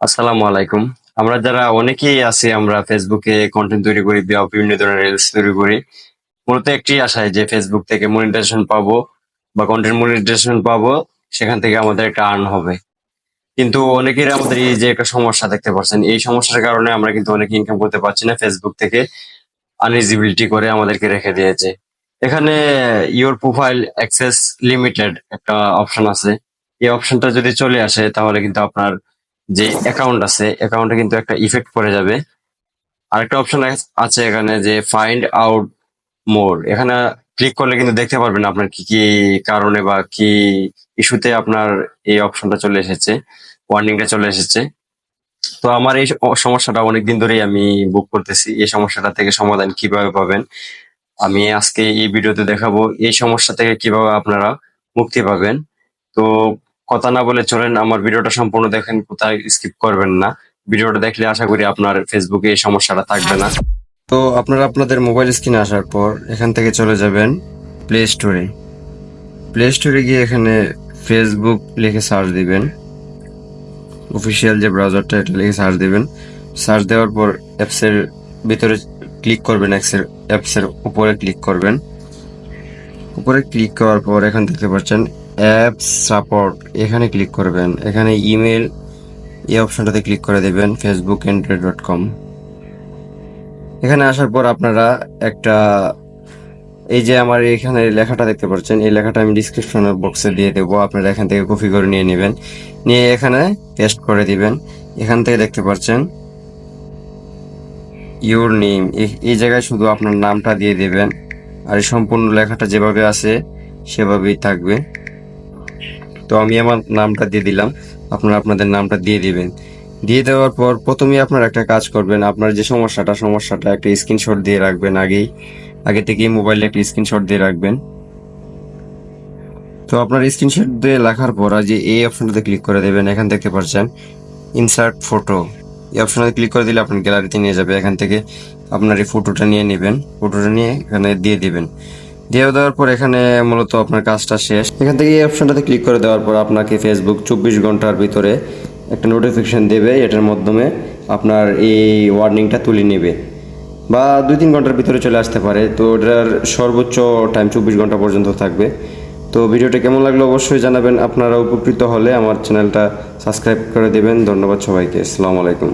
আসসালামু আলাইকুম। আমরা যারা অনেকেই আছি আমরা ফেসবুকে কন্টেন্ট তৈরি করি বা বিভিন্ন ধরনের রিলস তৈরি করি। মূলত একটি আশায় যে ফেসবুক থেকে মনিটাইজেশন পাবো বা কন্টেন্ট মনিটাইজেশন পাবো, সেখান থেকে আমাদের একটা আর্ন হবে। কিন্তু অনেকের আমাদের এই যে একটা সমস্যা দেখতে পাচ্ছেন, এই সমস্যার কারণে আমরা কিন্তু অনেক ইনকাম করতে পারছি না। ফেসবুক থেকে আনইজিবিলিটি করে আমাদেরকে রেখে দিয়েছে। এখানে ইওর প্রোফাইল অ্যাক্সেস লিমিটেড একটা অপশন আছে। এই অপশনটা যদি চলে আসে তাহলে কিন্তু আপনার যে অ্যাকাউন্ট আছে অ্যাকাউন্টে কিন্তু একটা ইফেক্ট পড়ে যাবে। আরেকটা অপশন আছে এখানে যে ফাইন্ড আউট মোর, এখানে ক্লিক করলে কিন্তু দেখতে পারবেন আপনার কি কি কারণে বা কি ইস্যুতে আপনার এই অপশনটা চলে এসেছে, ওয়ার্নিংটা চলে এসেছে। তো আমার এই সমস্যাটা অনেকদিন ধরেই আমি বুক করতেছি। এই সমস্যাটা থেকে সমাধান কিভাবে পাবেন আমি আজকে এই ভিডিওতে দেখাবো। এই সমস্যা থেকে কিভাবে আপনারা মুক্তি পাবেন। তো কথা না বলে চলেন আমার ভিডিওটা সম্পূর্ণ দেখেন, কোথায় স্কিপ করবেন না। ভিডিওটা দেখলে আশা করি আপনার ফেসবুকে এই সমস্যাটা থাকবে না। তো আপনারা আপনাদের মোবাইল স্ক্রিনে আসার পর এখান থেকে চলে যাবেন প্লে স্টোরে। প্লে স্টোরে গিয়ে এখানে ফেসবুক লিখে সার্চ দিবেন। অফিসিয়াল যে ব্রাউজারটা এটা লিখে সার্চ দিবেন। সার্চ দেওয়ার পর অ্যাপসের ভিতরে ক্লিক করবেন, অ্যাপসের উপরে ক্লিক করবেন। উপরে ক্লিক করার পর এখান দেখতে পাচ্ছেন অ্যাপস সাপোর্ট, এখানে ক্লিক করবেন। এখানে ইমেল এই অপশনটাতে ক্লিক করে দেবেন facebook@android.com। এখানে আসার পর আপনারা একটা এই যে আমার এখানে লেখাটা দেখতে পাচ্ছেন, এই লেখাটা আমি ডিসক্রিপশন বক্সে দিয়ে দেবো, আপনারা এখান থেকে কপি করে নিয়ে নেবেন, নিয়ে এখানে পেস্ট করে দিবেন। এখান থেকে দেখতে পাচ্ছেন ইউর নেম, এই জায়গায় শুধু আপনার নামটা দিয়ে দেবেন, আর এই সম্পূর্ণ লেখাটা যেভাবে আছে সেভাবেই থাকবে। তো আমি আমার নামটা দিয়ে দিলাম, আপনারা আপনাদের নামটা দিয়ে দিবেন। দিয়ে দেওয়ার পর প্রথমেই আপনারা একটা কাজ করবেন, আপনার যে সমস্যাটা একটা স্ক্রিনশট দিয়ে রাখবেন। আগে থেকেই মোবাইলে একটা স্ক্রিনশট দিয়ে রাখবেন। তো আপনার স্ক্রিনশট দিয়ে লেখার পর যে এই অপশনটাতে ক্লিক করে দেবেন। এখান দেখতে পাচ্ছেন ইনসার্ট ফটো, এই অপশনে ক্লিক করে দিলে আপনার গ্যালারিতে নিয়ে যাবে। এখান থেকে আপনার এই ফটোটা নিয়ে নেবেন, ফটোটা নিয়ে এখানে দিয়ে দিবেন। দিয়ে দেওয়ার পর এখানে মূলত আপনার কাজটা শেষ। এখান থেকে এই অপশনটাতে ক্লিক করে দেওয়ার পর আপনাকে ফেসবুক 24 ঘন্টার ভিতরে একটা নোটিফিকেশন দেবে, এটার মাধ্যমে আপনার এই ওয়ার্নিংটা তুলে নেবে, বা 2-3 ঘন্টার ভিতরে চলে আসতে পারে। তো এটার সর্বোচ্চ টাইম 24 ঘন্টা পর্যন্ত থাকবে। তো ভিডিওটা কেমন লাগলো অবশ্যই জানাবেন। আপনারা উপকৃত হলে আমার চ্যানেলটা সাবস্ক্রাইব করে দেবেন। ধন্যবাদ সবাইকে। আসসালামু আলাইকুম।